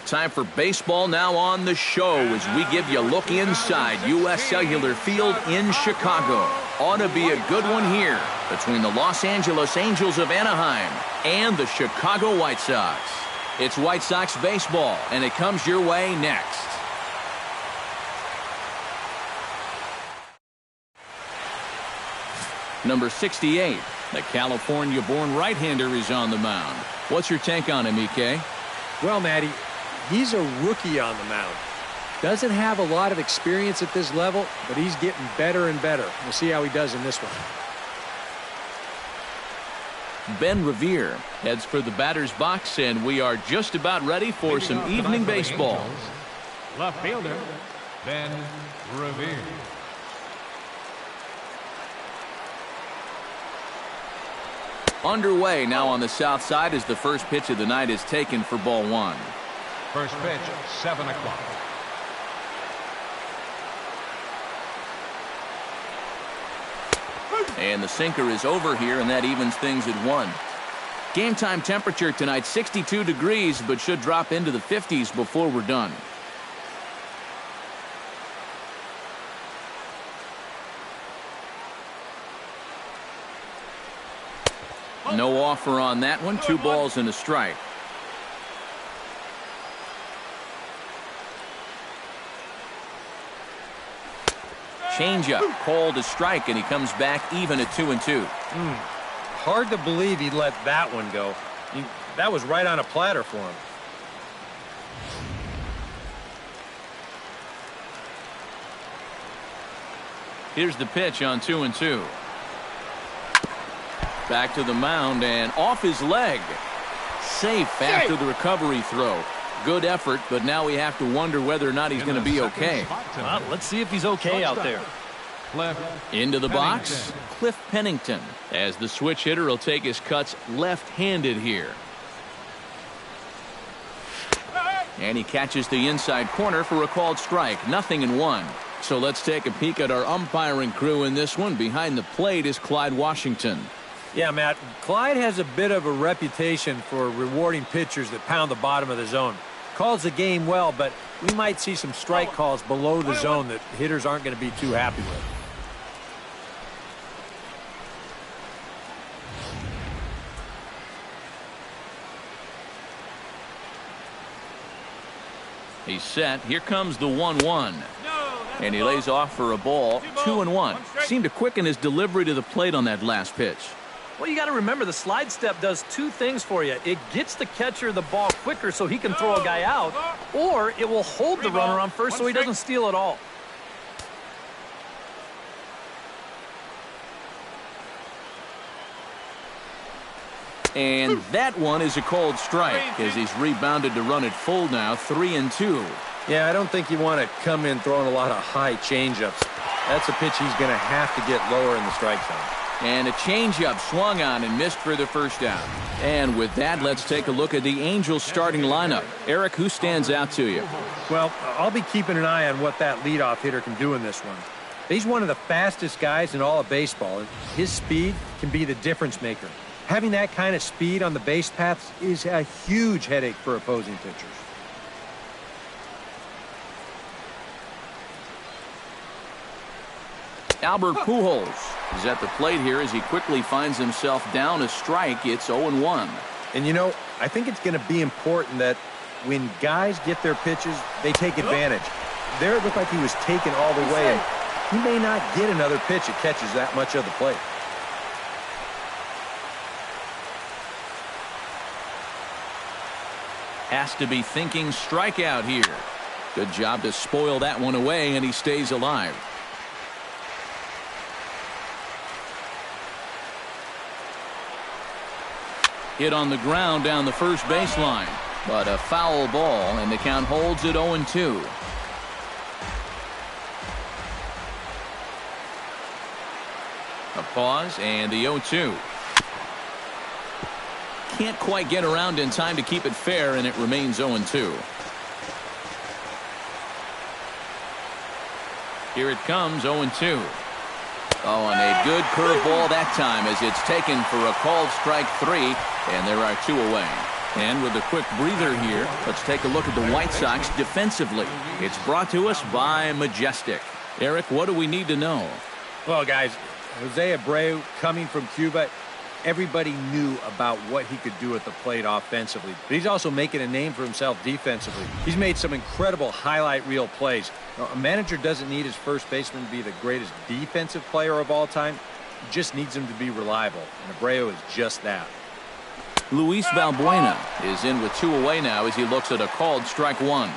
Time for baseball now on the show as we give you a look inside U.S. Cellular Field in Chicago. Ought to be a good one here between the Los Angeles Angels of Anaheim and the Chicago White Sox. It's White Sox baseball, and it comes your way next. Number 68, the California-born right-hander is on the mound. What's your take on him, EK? Well, Matty, he's a rookie on the mound. Doesn't have a lot of experience at this level, but he's getting better and better. We'll see how he does in this one. Ben Revere heads for the batter's box, and we are just about ready for some evening baseball. Left fielder, Ben Revere. Underway now on the south side as the first pitch of the night is taken for ball one. First pitch, 7 o'clock. And the sinker is over here, and that evens things at 1. Game time temperature tonight 62 degrees, but should drop into the 50s before we're done. No offer on that one. 2 balls and a strike. Changeup called a strike, and he comes back even at 2-2. Hard to believe he let that one go. That was right on a platter for him. Here's the pitch on 2-2. Back to the mound and off his leg. Safe after the recovery throw. Good effort, but now we have to wonder whether or not he's going to be okay. Well, let's see if he's okay out there. Into the box, Cliff Pennington, as the switch hitter will take his cuts left-handed here. And he catches the inside corner for a called strike. 0-1. So let's take a peek at our umpiring crew in this one. Behind the plate is Clyde Washington. Yeah, Matt, Clyde has a bit of a reputation for rewarding pitchers that pound the bottom of the zone. Calls the game well, but we might see some strike calls below the zone that hitters aren't going to be too happy with. He's set. Here comes the 1-1. And he lays off for a ball. 2-1. Seemed to quicken his delivery to the plate on that last pitch. Well, you got to remember the slide step does 2 things for you. It gets the catcher the ball quicker so he can throw a guy out, or it will hold the runner on first so he doesn't steal it all. And that one is a cold strike as he's rebounded to run it full now. 3-2. Yeah, I don't think you want to come in throwing a lot of high changeups. That's a pitch he's going to have to get lower in the strike zone. And a changeup swung on and missed for the first out. And with that, let's take a look at the Angels starting lineup. Eric, who stands out to you? Well, I'll be keeping an eye on what that leadoff hitter can do in this one. He's one of the fastest guys in all of baseball, and his speed can be the difference maker. Having that kind of speed on the base paths is a huge headache for opposing pitchers. Albert Pujols is at the plate here as he quickly finds himself down a strike. It's 0-1. And, you know, I think it's going to be important that when guys get their pitches, they take advantage. There it looked like he was taken all the way, and he may not get another pitch that catches that much of the plate. Has to be thinking strikeout here. Good job to spoil that one away, and he stays alive. Hit on the ground down the first baseline, but a foul ball, and the count holds at 0-2. A pause and the 0-2. Can't quite get around in time to keep it fair, and it remains 0-2. Here it comes, 0-2. Oh, and a good curveball that time as it's taken for a called strike 3, and there are 2 away. And with a quick breather here, let's take a look at the White Sox defensively. It's brought to us by Majestic. Eric, what do we need to know? Well, guys, Jose Abreu coming from Cuba, everybody knew about what he could do at the plate offensively. But he's also making a name for himself defensively. He's made some incredible highlight reel plays. Now, a manager doesn't need his first baseman to be the greatest defensive player of all time. He just needs him to be reliable, and Abreu is just that. Luis Valbuena is in with 2 away now as he looks at a called strike 1.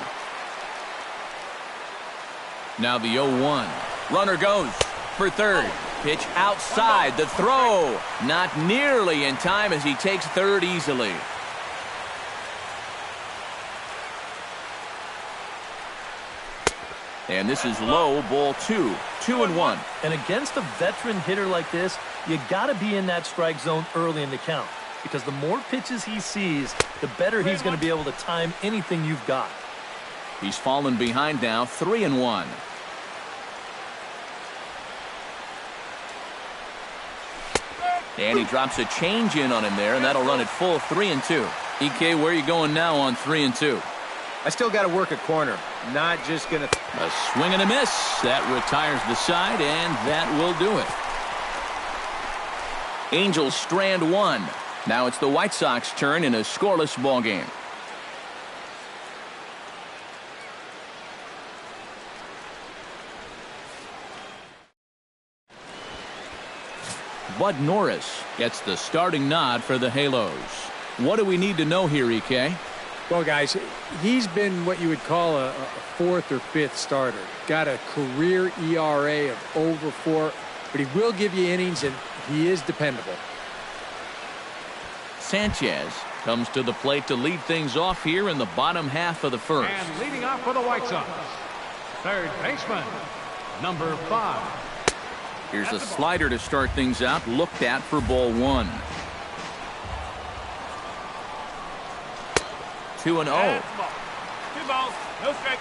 Now the 0-1. Runner goes for third. Pitch outside. The throw not nearly in time as he takes third easily. And this is low, ball 2. 2-1. And against a veteran hitter like this, you got to be in that strike zone early in the count. Because the more pitches he sees, the better he's going to be able to time anything you've got. He's fallen behind now, 3-1. And he drops a change in on him there, and that'll run it full 3-2. EK, where are you going now on 3-2? I still got to work a corner. Not just going to... A swing and a miss. That retires the side, and that will do it. Angels strand 1. Now it's the White Sox turn in a scoreless ball game. Bud Norris gets the starting nod for the Halos. What do we need to know here, EK? Well, guys, he's been what you would call a 4th or 5th starter. Got a career ERA of over 4, but he will give you innings, and he is dependable. Sanchez comes to the plate to lead things off here in the bottom half of the first. And leading off for the White Sox, third baseman, number 5. Here's a slider to start things out, looked at for ball 1. 2-0. 2 balls, no strike.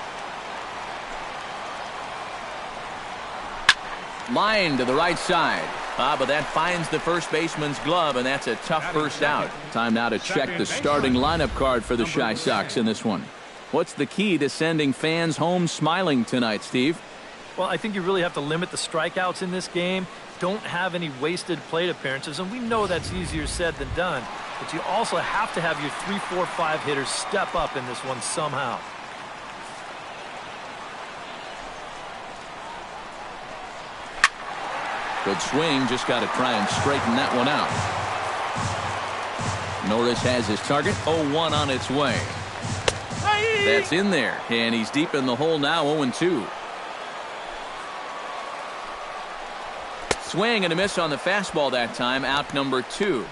Line to the right side. But that finds the first baseman's glove, and that's a tough first out. Time now to check the starting lineup card for the Chi Sox in this one. What's the key to sending fans home smiling tonight, Steve? Well, I think you really have to limit the strikeouts in this game. Don't have any wasted plate appearances, and we know that's easier said than done. But you also have to have your 3, 4, 5 hitters step up in this one somehow. Good swing, just got to try and straighten that one out. Norris has his target, 0-1 on its way. That's in there, and he's deep in the hole now, 0-2. Swing and a miss on the fastball that time, out number 2.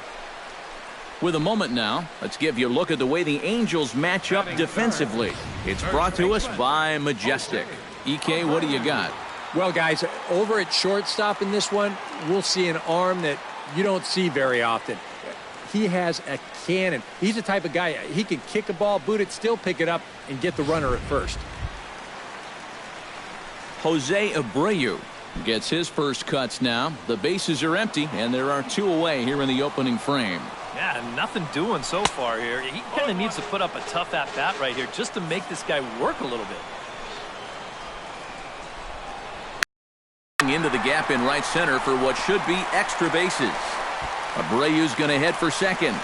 With a moment now, let's give you a look at the way the Angels match up defensively. It's brought to us by Majestic. EK, what do you got? Well, guys, over at shortstop in this one, we'll see an arm that you don't see very often. He has a cannon. He's the type of guy, he can kick a ball, boot it, still pick it up, and get the runner at first. Jose Abreu gets his first cuts now. The bases are empty, and there are 2 away here in the opening frame. Yeah, nothing doing so far here. He kind of needs to put up a tough at-bat right here just to make this guy work a little bit. Into the gap in right center for what should be extra bases. Abreu's going to head for second.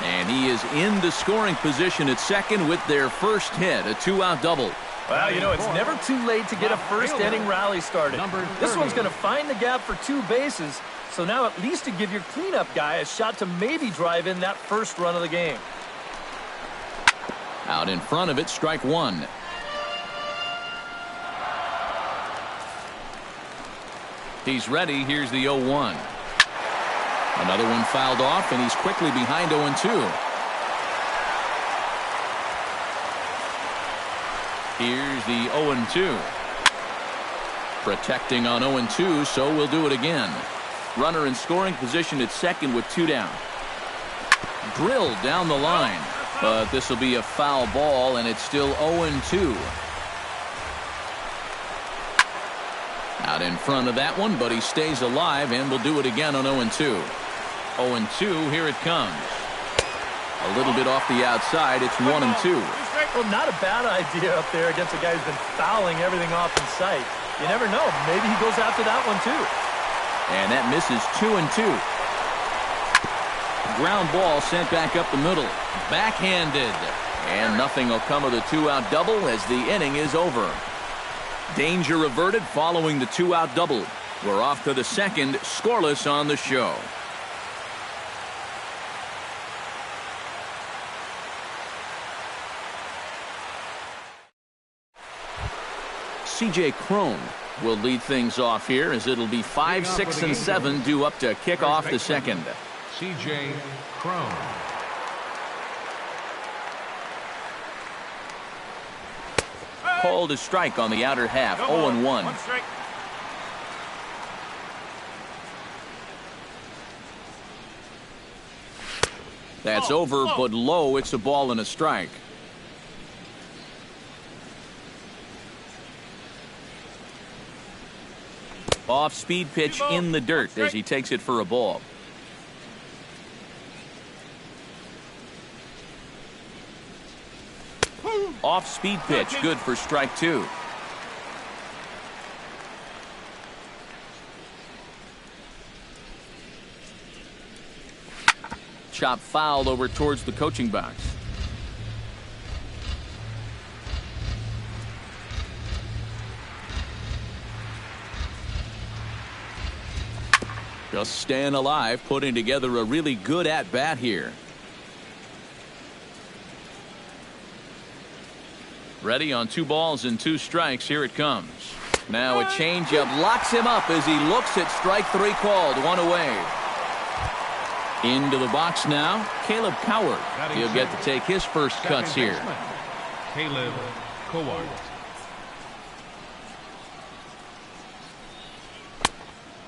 And he is in the scoring position at second with their first hit, a 2-out double. Well, you know, it's never too late to get a first-inning rally started. This one's going to find the gap for 2 bases, so now at least to give your cleanup guy a shot to maybe drive in that first run of the game. Out in front of it, strike 1. He's ready. Here's the 0-1. Another one fouled off, and he's quickly behind 0-2. Here's the 0-2. Protecting on 0-2, so we'll do it again. Runner in scoring position at second with 2 down. Drilled down the line, but this will be a foul ball, and it's still 0-2. Out in front of that one, but he stays alive, and we'll do it again on 0-2. 0-2, here it comes. A little bit off the outside. It's 1-2. Well, not a bad idea up there against a guy who's been fouling everything off in sight. You never know. Maybe he goes after that one, too. And that misses 2-2. Ground ball sent back up the middle. Backhanded. And nothing will come of the two-out double as the inning is over. Danger averted following the two-out double. We're off to the second, scoreless on the show. C.J. Cron will lead things off here as it'll be 5, 6, and 7 due up to kick off the second. C.J. Cron. Called a strike on the outer half, 0-1. That's over, but low. It's a ball and a strike. Off-speed pitch in the dirt as he takes it for a ball. Off-speed pitch, good for strike 2. Chop foul over towards the coaching box. Just staying alive, putting together a really good at-bat here. Ready on 2 balls and 2 strikes. Here it comes. Now a changeup locks him up as he looks at strike 3 called. 1 away. Into the box now, Caleb Coward. He'll get to take his first cuts here. Caleb Coward.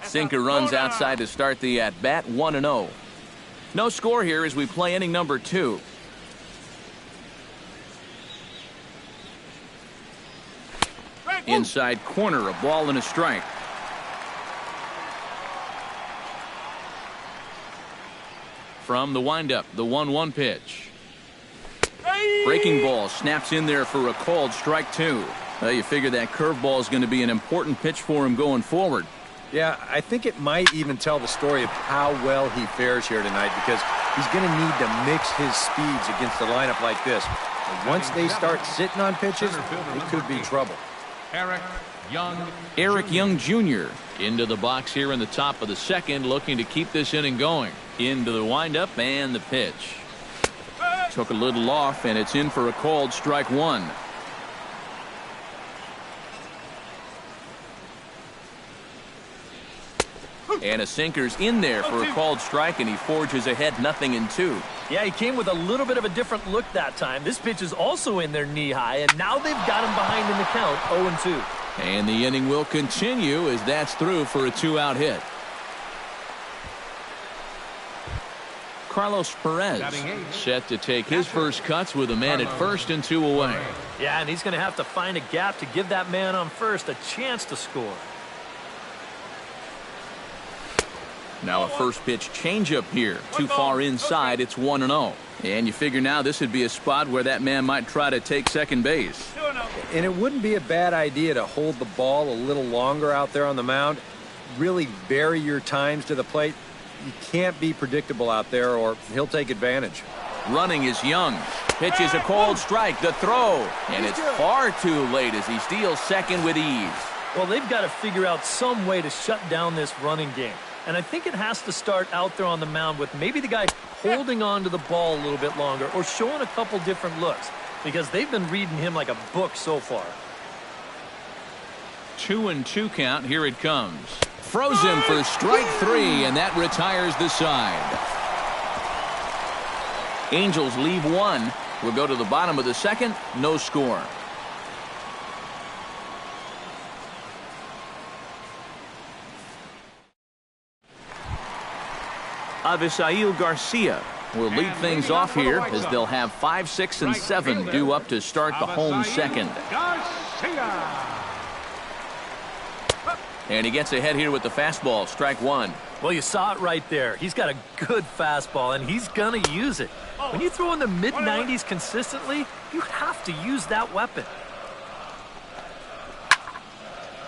Sinker runs outside to start the at-bat, 1-0. No score here as we play inning number 2. Inside corner, a ball and a strike. From the windup, the 1-1 pitch. Breaking ball snaps in there for a called strike 2. Well, you figure that curveball is going to be an important pitch for him going forward. Yeah, I think it might even tell the story of how well he fares here tonight, because he's going to need to mix his speeds against a lineup like this. And once they start sitting on pitches, it could be trouble. Eric Young Jr. into the box here in the top of the second, looking to keep this inning going. Into the windup and the pitch. Took a little off, and it's in for a called strike 1. And a sinker's in there for a called strike, and he forges ahead 0-2. Yeah, he came with a little bit of a different look that time. This pitch is also in there knee-high, and now they've got him behind in the count, 0-2. And the inning will continue as that's through for a 2-out hit. Carlos Perez set to take his first cuts with a man at first and 2 away. Yeah, and he's going to have to find a gap to give that man on first a chance to score. Now a first pitch changeup here. Too far inside. It's 1-0. And you figure now this would be a spot where that man might try to take second base. And it wouldn't be a bad idea to hold the ball a little longer out there on the mound. Really vary your times to the plate. You can't be predictable out there or he'll take advantage. Running is Young. Pitches a cold strike. The throw. And it's far too late as he steals second with ease. Well, they've got to figure out some way to shut down this running game. And I think it has to start out there on the mound with maybe the guy holding on to the ball a little bit longer or showing a couple different looks, because they've been reading him like a book so far. 2-2 count. Here it comes. Frozen for strike 3, and that retires the side. Angels leave 1. We'll go to the bottom of the second. No score. Avisail Garcia will lead things off here as they'll have 5, 6, and 7 due up to start the home second. And he gets ahead here with the fastball, strike one. Well, you saw it right there. He's got a good fastball, and he's going to use it. When you throw in the mid-90s consistently, you have to use that weapon.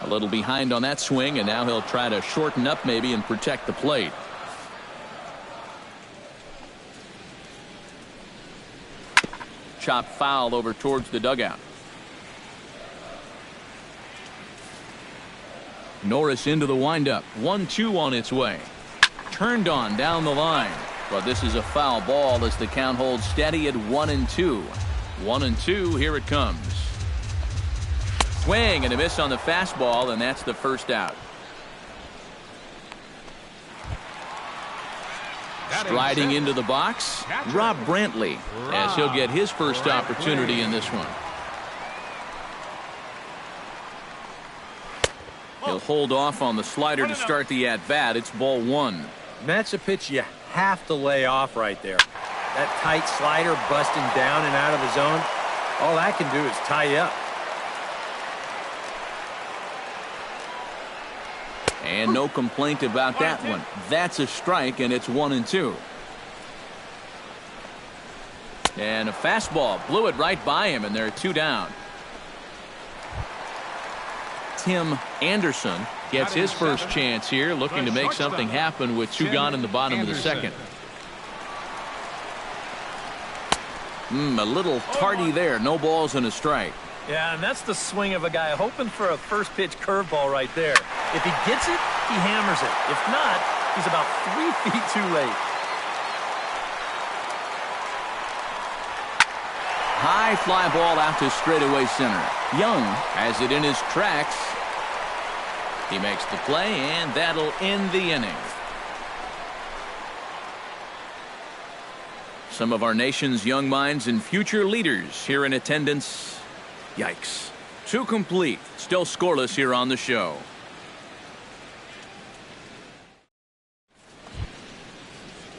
A little behind on that swing, and now he'll try to shorten up maybe and protect the plate. Chop foul over towards the dugout. Norris into the windup. 1-2 on its way. Turned on down the line. But this is a foul ball as the count holds steady at 1-2. 1-2, here it comes. Swing and a miss on the fastball, and that's the first out. Striding into the box, Rob Brantley, as he'll get his first opportunity in this one. He'll hold off on the slider to start the at-bat. It's ball one. And that's a pitch you have to lay off right there. That tight slider busting down and out of the zone, all that can do is tie you up. And no complaint about that one. That's a strike, and it's 1-2. And a fastball blew it right by him, and there are two down. Tim Anderson gets his first chance here, looking to make something happen with two gone in the bottom of the second. A little tardy there. No balls and a strike. Yeah, and that's the swing of a guy hoping for a first pitch curveball right there. If he gets it, he hammers it. If not, he's about 3 feet too late. High fly ball out to straightaway center. Young has it in his tracks. He makes the play, and that'll end the inning. Some of our nation's young minds and future leaders here in attendance. Yikes. Two complete. Still scoreless here on the show.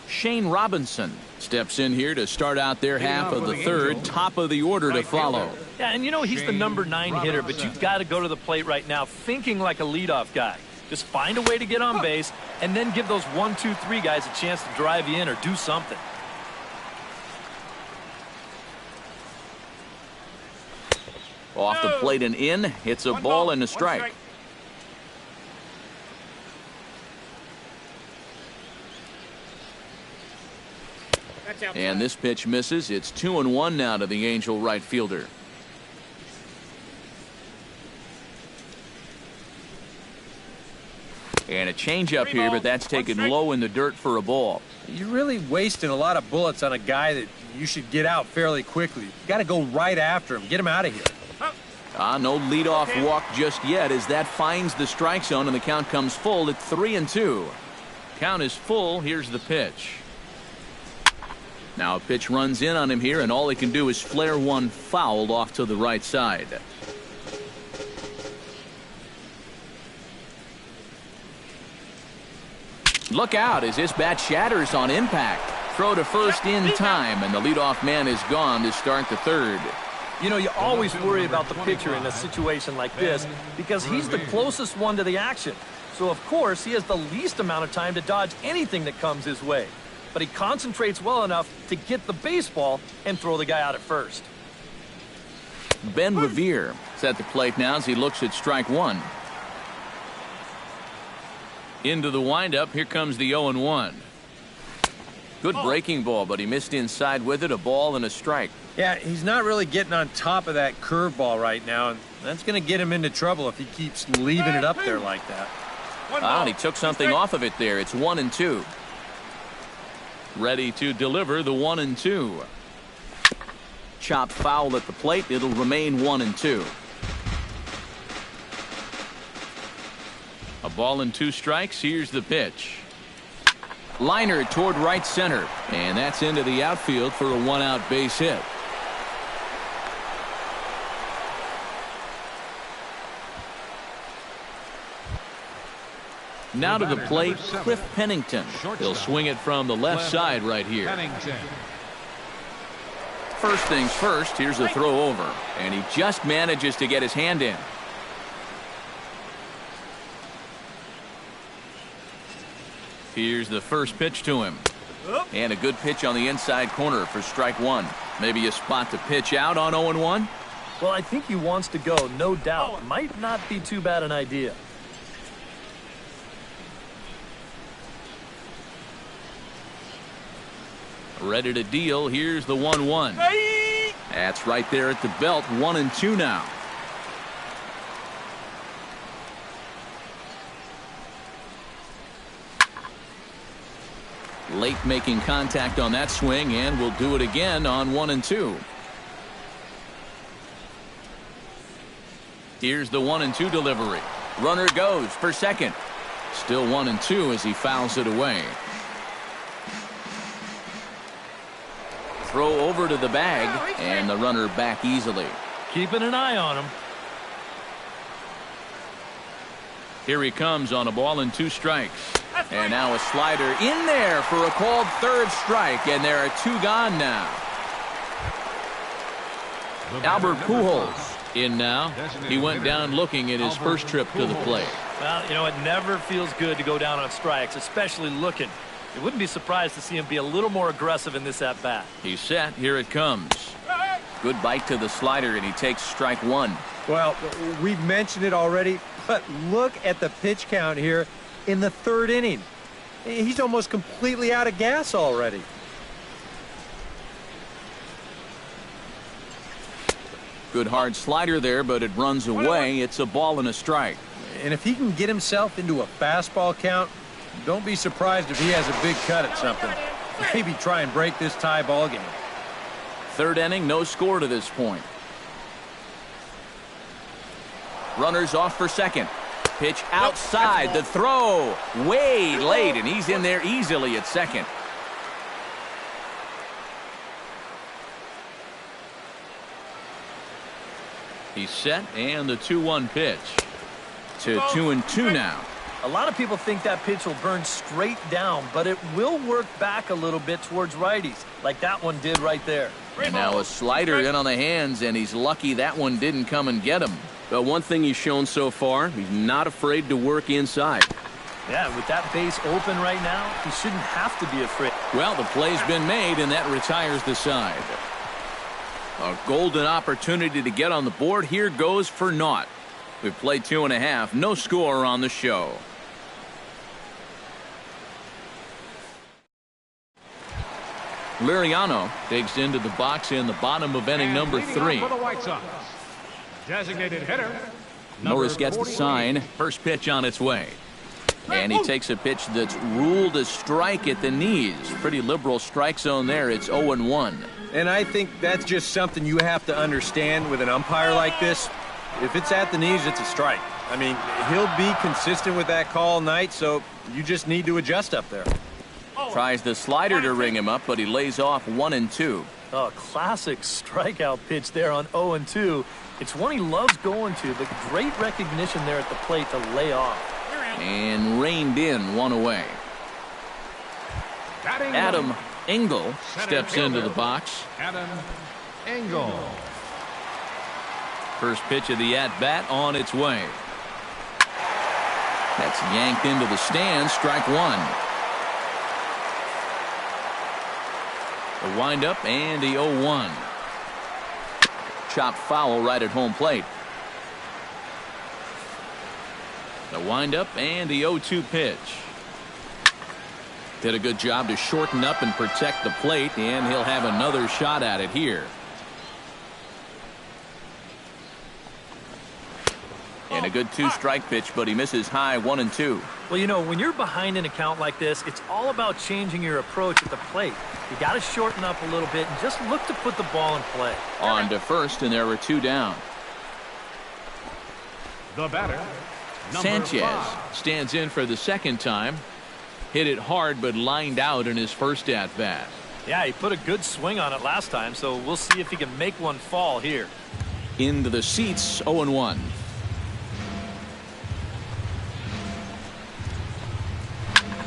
Shane Robinson steps in here to start out their half of the third. Top of the order to follow. Yeah, and you know he's the number 9 hitter, but you've got to go to the plate right now thinking like a leadoff guy. Just find a way to get on base and then give those 1, 2, 3 guys a chance to drive you in or do something. Off the plate and in. Hits a ball and a strike. And this pitch misses. It's 2-1 now to the Angel right fielder. And a changeup here, but that's taken low in the dirt for a ball. You're really wasting a lot of bullets on a guy that you should get out fairly quickly. You got to go right after him. Get him out of here. No leadoff walk just yet as that finds the strike zone, and the count comes full at 3-2. Count is full. Here's the pitch. Now a pitch runs in on him here, and all he can do is flare one foul off to the right side. Look out as this bat shatters on impact. Throw to first in time, and the leadoff man is gone to start the third. You know, you always worry about the pitcher in a situation like this because he's the closest one to the action. So, of course, he has the least amount of time to dodge anything that comes his way. But he concentrates well enough to get the baseball and throw the guy out at first. Ben Revere is at the plate now as he looks at strike one. Into the windup. Here comes the 0-1. Good breaking ball, but he missed inside with it. A ball and a strike. Yeah, he's not really getting on top of that curveball right now, and that's going to get him into trouble if he keeps leaving it up there like that. And he took something off of it there. It's 1-2. Ready to deliver the 1-2. Chopped foul at the plate. It'll remain 1-2. A ball and 2 strikes. Here's the pitch. Liner toward right center, and that's into the outfield for a 1-out base hit. Now to the plate, Cliff Pennington. He'll swing it from the left side right here. First things first, here's a throw over, and he just manages to get his hand in. Here's the first pitch to him. And a good pitch on the inside corner for strike one. Maybe a spot to pitch out on 0-1. Well, I think he wants to go, no doubt. Might not be too bad an idea. Ready to deal. Here's the 1-1. That's right there at the belt. 1-2 now. Late making contact on that swing, and we'll do it again on 1-2. Here's the 1-2 delivery. Runner goes for second. Still 1-2 as he fouls it away. Throw over to the bag, and the runner back easily. Keeping an eye on him. Here he comes on a ball and 2 strikes. And now a slider in there for a called third strike, and there are 2 gone now. Albert Pujols in now. He went down looking at his first trip to the plate. Well, you know, it never feels good to go down on strikes, especially looking. You wouldn't be surprised to see him be a little more aggressive in this at-bat. He's set. Here it comes. Good bite to the slider, and he takes strike 1. Well, we've mentioned it already, but look at the pitch count here in the 3rd inning. He's almost completely out of gas already. Good hard slider there, but it runs away. It's a ball and a strike. And if he can get himself into a fastball count, don't be surprised if he has a big cut at something. Maybe try and break this tie ball game. 3rd inning, no score to this point. Runners off for second. Pitch outside. The throw way late, and he's in there easily at second. He's set, and the 2-1 pitch. To 2-2 now. A lot of people think that pitch will burn straight down, but it will work back a little bit towards righties, like that one did right there. And now a slider in on the hands, and he's lucky that one didn't come and get him. But one thing he's shown so far, he's not afraid to work inside. Yeah, with that base open right now, he shouldn't have to be afraid. Well, the play's been made, and that retires the side. A golden opportunity to get on the board. Here goes for naught. We've played 2.5. No score on the show. Liriano digs into the box in the bottom of inning number 3. For the White Sox, designated hitter. Norris gets the sign. First pitch on its way. And he takes a pitch that's ruled a strike at the knees. Pretty liberal strike zone there. It's 0-1. And I think that's just something you have to understand with an umpire like this. If it's at the knees, it's a strike. I mean, he'll be consistent with that call all night, so you just need to adjust up there. Tries the slider to ring him up, but he lays off 1-2. Oh, classic strikeout pitch there on 0-2. It's one he loves going to, but great recognition there at the plate to lay off. And reined in, 1 away. Adam Engel steps into the box. Adam Engel. First pitch of the at-bat on its way. That's yanked into the stands. Strike 1. The windup and the 0-1. Chopped foul right at home plate. The windup and the 0-2 pitch. Did a good job to shorten up and protect the plate, and he'll have another shot at it here. And a good 2-strike pitch, but he misses high. 1-2. Well, you know, when you're behind an account like this, it's all about changing your approach at the plate. You got to shorten up a little bit and just look to put the ball in play. On to first, and there were 2 down. The batter, Sanchez 5. stands in for the second time. Hit it hard, but lined out in his first at-bat. Yeah, he put a good swing on it last time, so we'll see if he can make one fall here. Into the seats, 0-1.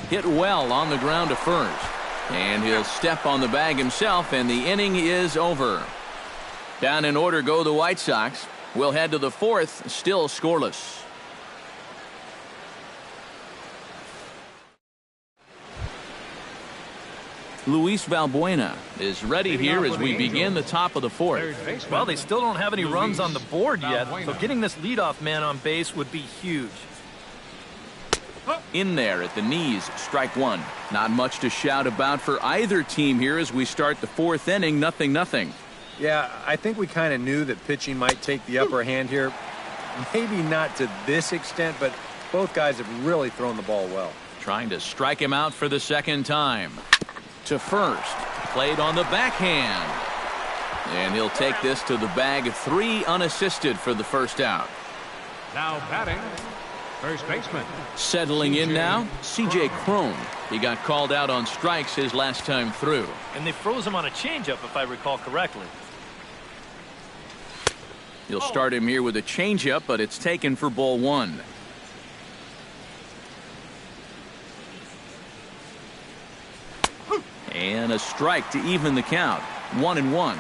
Hit well on the ground to first. And he'll step on the bag himself, and the inning is over. Down in order go the White Sox. We'll head to the 4th, still scoreless. Luis Valbuena is ready here as we begin the top of the fourth. Well, they still don't have any runs on the board yet, so getting this leadoff man on base would be huge. In there at the knees, strike one. Not much to shout about for either team here as we start the fourth inning, 0-0. Yeah, I think we kind of knew that pitching might take the upper hand here. Maybe not to this extent, but both guys have really thrown the ball well. Trying to strike him out for the second time. To first, played on the backhand. And he'll take this to the bag, 3 unassisted for the first out. Now batting, first baseman. Settling in now, C.J. Cron. He got called out on strikes his last time through. And they froze him on a changeup, if I recall correctly. You'll start him here with a changeup, but it's taken for ball 1. And a strike to even the count. 1-1.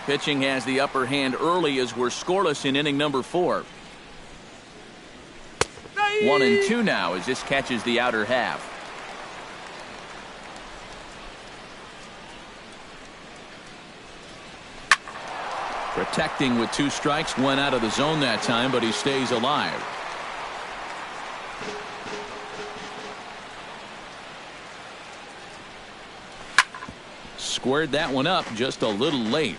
Pitching has the upper hand early as we're scoreless in inning number 4. 1-2 now as this catches the outer half. Protecting with 2 strikes, went out of the zone that time, but he stays alive. Squared that one up just a little late.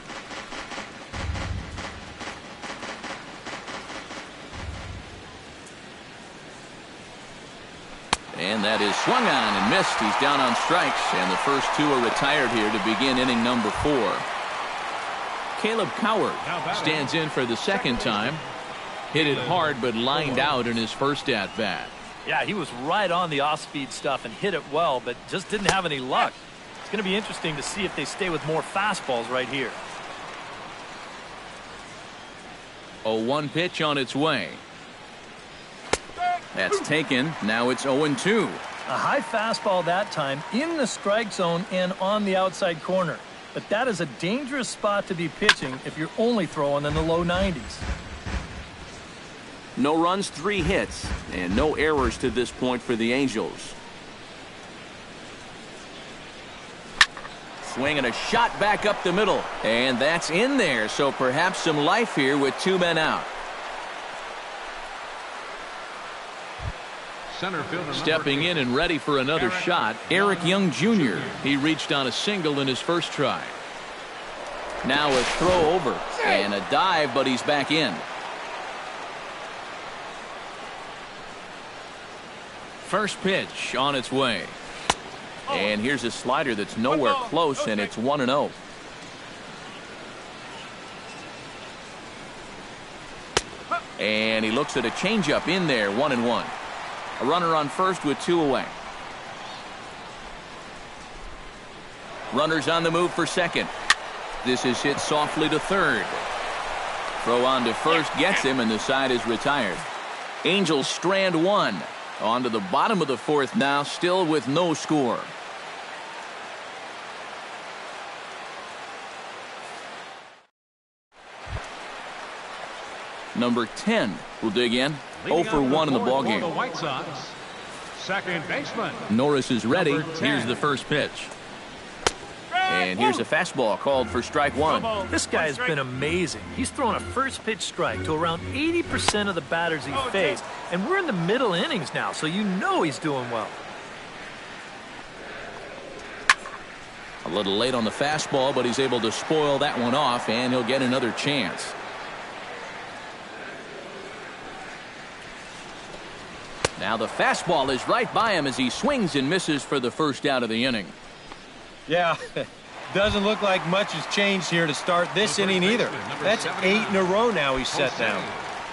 And that is swung on and missed. He's down on strikes, and the first 2 are retired here to begin inning number 4. Caleb Coward stands in for the second time. Hit it hard, but lined out in his first at-bat. Yeah, he was right on the off-speed stuff and hit it well, but just didn't have any luck. It's going to be interesting to see if they stay with more fastballs right here. 0-1 pitch on its way. That's taken. Now it's 0-2. A high fastball that time in the strike zone and on the outside corner. But that is a dangerous spot to be pitching if you're only throwing in the low 90s. No runs, 3 hits, and no errors to this point for the Angels. Swing and a shot back up the middle. And that's in there, so perhaps some life here with 2 men out. Center fielder Stepping in and ready for another shot, Eric Young Jr. He reached on a single in his first try. Now a throw over and a dive, but he's back in. First pitch on its way. And here's a slider that's nowhere close, and it's 1-0. And he looks at a changeup in there, 1-1. A runner on first with 2 away. Runners on the move for second. This is hit softly to third. Throw on to first gets him, and the side is retired. Angels strand 1. On to the bottom of the 4th now, still with no score. Number 10 will dig in. 0 for 1 in the ballgame. The White Sox, second baseman. Norris is ready. Number 10. Here's the first pitch. And here's a fastball called for strike 1. This guy has been amazing. He's thrown a first pitch strike to around 80% of the batters he faced. And we're in the middle innings now, so you know he's doing well. A little late on the fastball, but he's able to spoil that one off, and he'll get another chance. Now the fastball is right by him as he swings and misses for the first out of the inning. Yeah, doesn't look like much has changed here to start this inning either. That's 8 in a row now he's set down.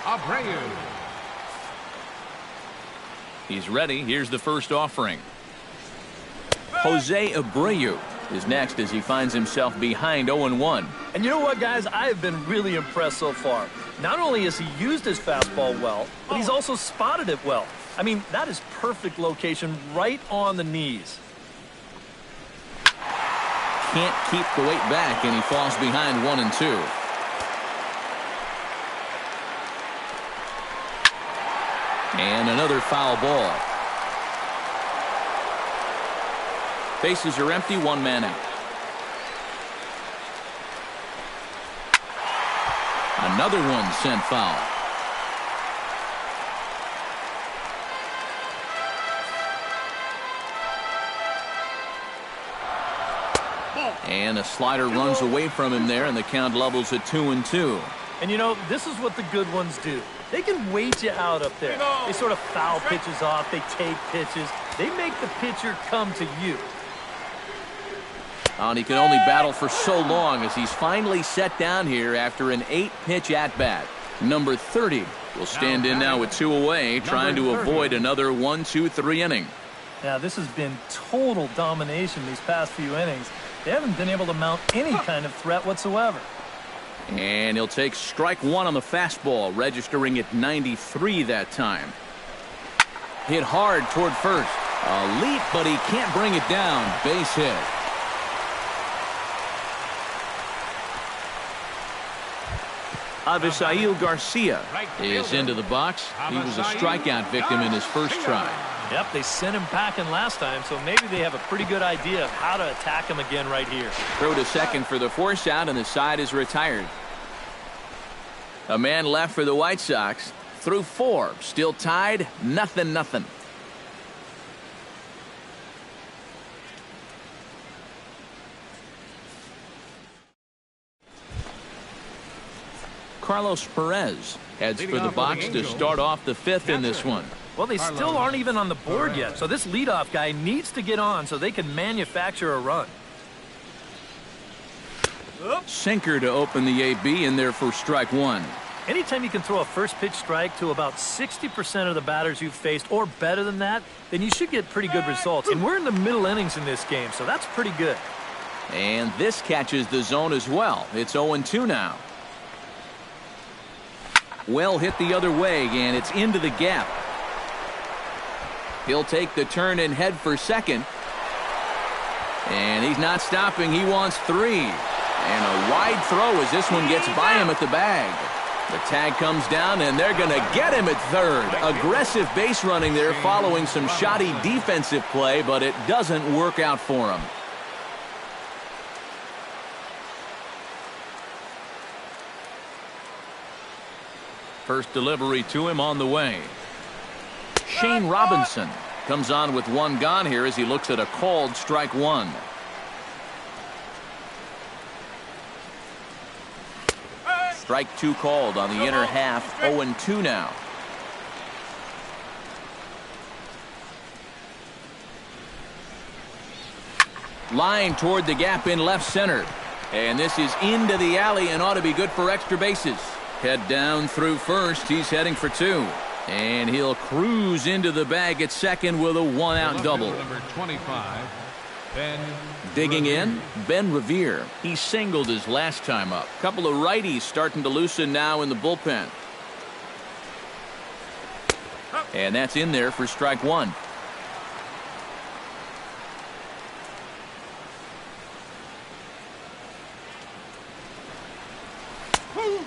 Abreu. He's ready. Here's the first offering. Jose Abreu is next as he finds himself behind 0-1. And you know what, guys? I have been really impressed so far. Not only has he used his fastball well, but he's also spotted it well. I mean, that is perfect location right on the knees. Can't keep the weight back, and he falls behind 1-2. And another foul ball. Bases are empty, one man out. Another one sent foul. And a slider runs away from him there, and the count levels at 2-2. And you know, this is what the good ones do. They can wait you out up there. They sort of foul pitches off. They take pitches. They make the pitcher come to you. And he can only battle for so long as he's finally set down here after an 8-pitch at-bat. Number 30 will stand in now with 2 away, trying to avoid another 1-2-3 inning. Yeah, this has been total domination these past few innings. They haven't been able to mount any kind of threat whatsoever. And he'll take strike one on the fastball, registering at 93 that time. Hit hard toward first. A leap, but he can't bring it down. Base hit. Avisail Garcia is into the box. He was a strikeout victim in his first try. Yep, they sent him packing last time, so maybe they have a pretty good idea of how to attack him again right here. Throw to second for the force out, and the side is retired. A man left for the White Sox. Through 4, still tied, 0-0. Carlos Perez heads for the box to start off the 5th in this one. Well, they still aren't even on the board yet, so this leadoff guy needs to get on so they can manufacture a run. Sinker to open the AB in there for strike one. Anytime you can throw a first pitch strike to about 60% of the batters you've faced or better than that, then you should get pretty good results. And we're in the middle innings in this game, so that's pretty good. And this catches the zone as well. It's 0-2 now. Well hit the other way, and it's into the gap. He'll take the turn and head for second. And he's not stopping. He wants 3. And a wide throw as this one gets by him at the bag. The tag comes down, and they're going to get him at third. Aggressive base running there following some shoddy defensive play, but it doesn't work out for him. First delivery to him on the way. Shane Robinson comes on with 1 gone here as he looks at a called strike 1. Strike 2 called on the inner half. 0-2 now. Line toward the gap in left center. And this is into the alley and ought to be good for extra bases. Head down through first. He's heading for 2. And he'll cruise into the bag at second with a 1-out double. Number 25, Ben. Digging in, Ben Revere. He singled his last time up. Couple of righties starting to loosen now in the bullpen. And that's in there for strike 1.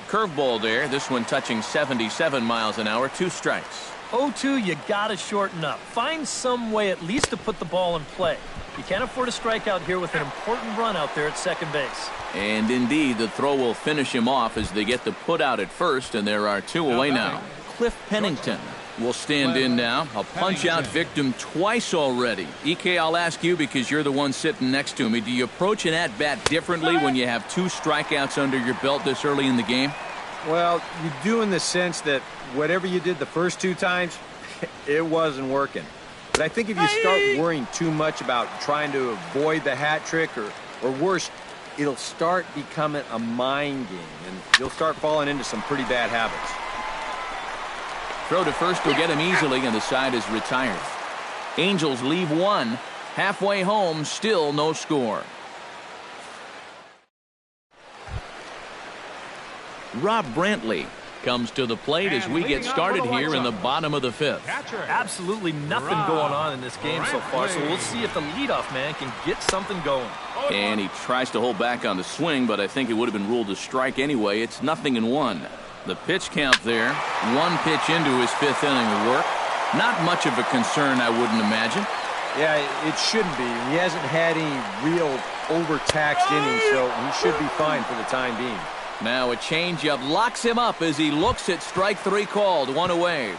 Curveball there. This one touching 77 miles an hour. 2 strikes. 0-2, you got to shorten up. Find some way at least to put the ball in play. You can't afford a strikeout here with an important run out there at second base. And indeed, the throw will finish him off as they get the put out at first, and there are 2 away now. Cliff Pennington will stand in now. A punch-out victim twice already. EK, I'll ask you because you're the one sitting next to me. Do you approach an at-bat differently when you have 2 strikeouts under your belt this early in the game? Well, you do in the sense that whatever you did the first 2 times, it wasn't working. But I think if you start worrying too much about trying to avoid the hat trick or worse, it'll start becoming a mind game, and you'll start falling into some pretty bad habits. Throw to first will get him easily, and the side is retired. Angels leave 1. Halfway home, still no score. Rob Brantley comes to the plate as we get started here in the bottom of the 5th. Absolutely nothing going on in this game so far, so we'll see if the leadoff man can get something going. And he tries to hold back on the swing, but I think it would have been ruled a strike anyway. It's 0-1. The pitch count there. 1 pitch into his 5th inning of work. Not much of a concern, I wouldn't imagine. Yeah, it shouldn't be. He hasn't had any real overtaxed innings, so he should be fine for the time being. Now a changeup locks him up as he looks at strike three called. One away.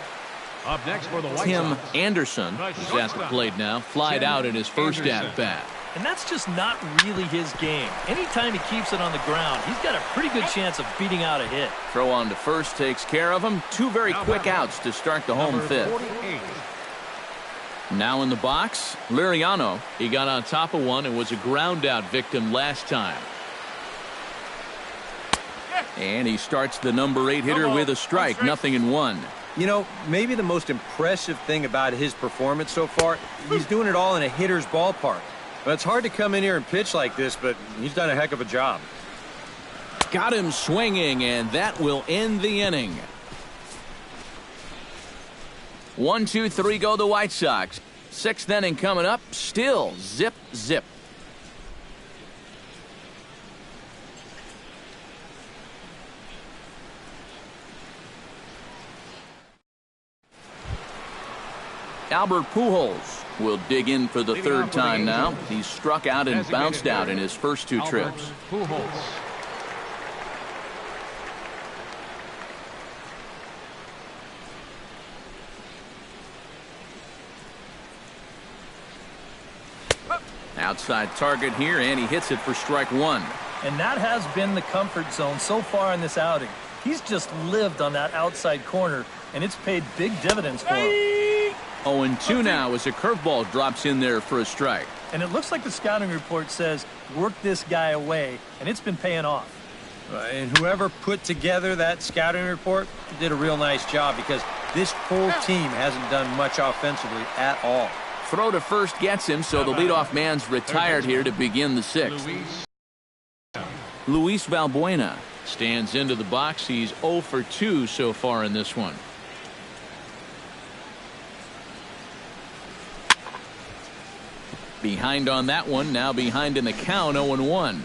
Up next for the White Tim Sox, Anderson is at the plate now. Flied out in his first at-bat. And that's just not really his game. Anytime he keeps it on the ground, he's got a pretty good chance of beating out a hit. Throw on to first takes care of him. Two very quick outs to start the home fifth. 48. Now in the box, Liriano. He got on top of one and was a ground out victim last time. And he starts the number 8 hitter with a strike. 0-1. You know, maybe the most impressive thing about his performance so far, he's doing it all in a hitter's ballpark. But it's hard to come in here and pitch like this, but he's done a heck of a job. Got him swinging, and that will end the inning. 1, 2, 3 go the White Sox. 6th inning coming up. Still zip, zip. Albert Pujols will dig in for the third time now. He's struck out and bounced out in his first 2 trips. Pujols. Outside target here, and he hits it for strike 1. And that has been the comfort zone so far in this outing. He's just lived on that outside corner, and it's paid big dividends for him. 0-2 now as a curveball drops in there for a strike. And it looks like the scouting report says, work this guy away, and it's been paying off. And whoever put together that scouting report did a real nice job, because this whole team hasn't done much offensively at all. Throw to first gets him, so the leadoff man's retired here to begin the 6th. Luis Valbuena stands into the box. He's 0 for 2 so far in this one. Behind on that one, now behind in the count, 0-1.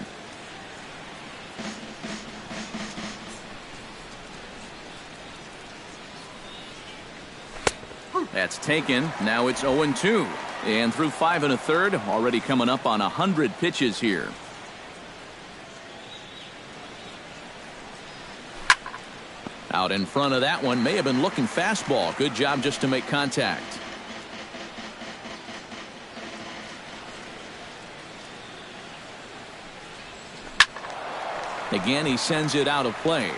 That's taken. Now it's 0-2. And through 5 1/3, already coming up on 100 pitches here. Out in front of that one, may have been looking fastball. Good job just to make contact. Again, he sends it out of play.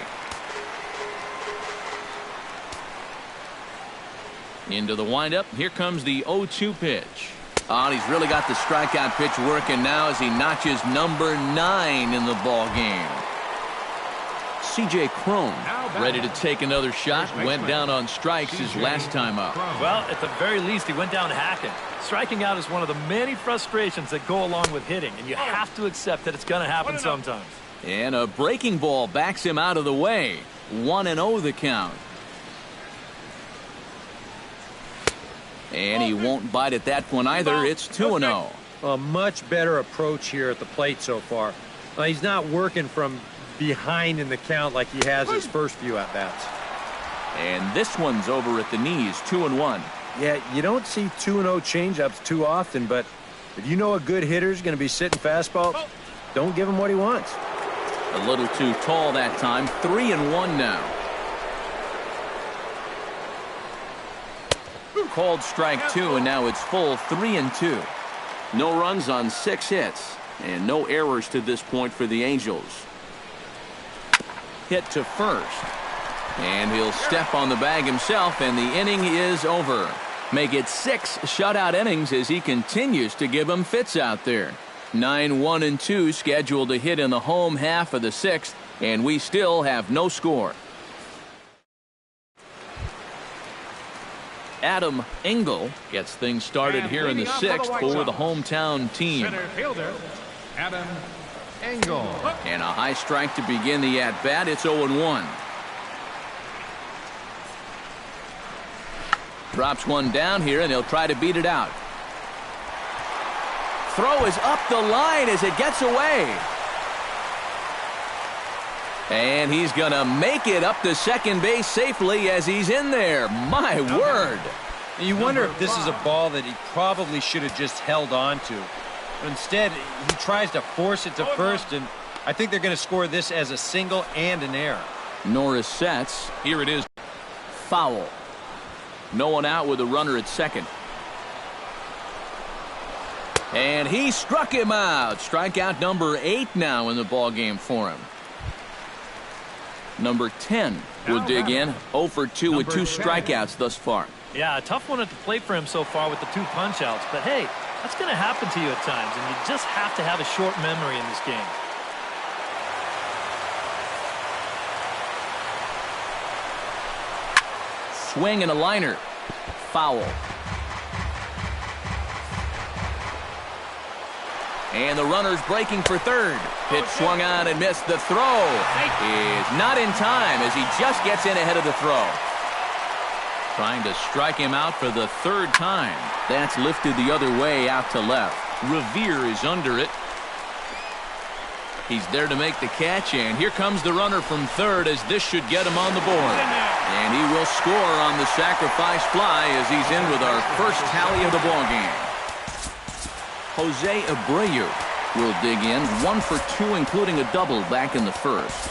Into the windup. Here comes the 0-2 pitch. Oh, and he's really got the strikeout pitch working now as he notches number 9 in the ball game. C.J. Cron ready to take another shot. Went down on strikes his last time up. Well, at the very least, he went down hacking. Striking out is one of the many frustrations that go along with hitting, and you have to accept that it's going to happen sometimes. And a breaking ball backs him out of the way. 1-0 the count. And he won't bite at that one either. It's 2-0. A much better approach here at the plate so far. He's not working from behind in the count like he has his first few at-bats. And this one's over at the knees, 2-1. Yeah, you don't see 2-0 changeups too often, but if you know a good hitter's going to be sitting fastball, don't give him what he wants. A little too tall that time. 3-1 now. Called strike 2, and now it's full 3-2. No runs on 6 hits, and no errors to this point for the Angels. Hit to first, and he'll step on the bag himself, and the inning is over. Make it 6 shutout innings as he continues to give them fits out there. 9-1-2 scheduled to hit in the home half of the 6th, and we still have no score. Adam Engel gets things started here in the 6th for the hometown team. Center fielder, Adam Engel. And a high strike to begin the at-bat. It's 0-1. Drops one down here, and he'll try to beat it out. Throw is up the line as it gets away. And he's going to make it up to second base safely as he's in there. My word. And you wonder if this is a ball that he probably should have just held on to. But instead, he tries to force it to first, and I think they're going to score this as a single and an error. Norris sets. Here it is. Foul. No one out with a runner at second. And he struck him out. Strikeout number 8 now in the ball game for him. Number 10 will dig in. 0 for 2 with 2 strikeouts thus far. Yeah, a tough one at the plate for him so far with the 2 punch-outs. But hey, that's going to happen to you at times, and you just have to have a short memory in this game. Swing and a liner. Foul. And the runner's breaking for third. Pitch swung on and missed. The throw is not in time as he just gets in ahead of the throw. Trying to strike him out for the 3rd time. That's lifted the other way out to left. Revere is under it. He's there to make the catch, and here comes the runner from third as this should get him on the board. And he will score on the sacrifice fly as he's in with our first tally of the ball game. Jose Abreu will dig in. 1 for 2, including a double back in the first.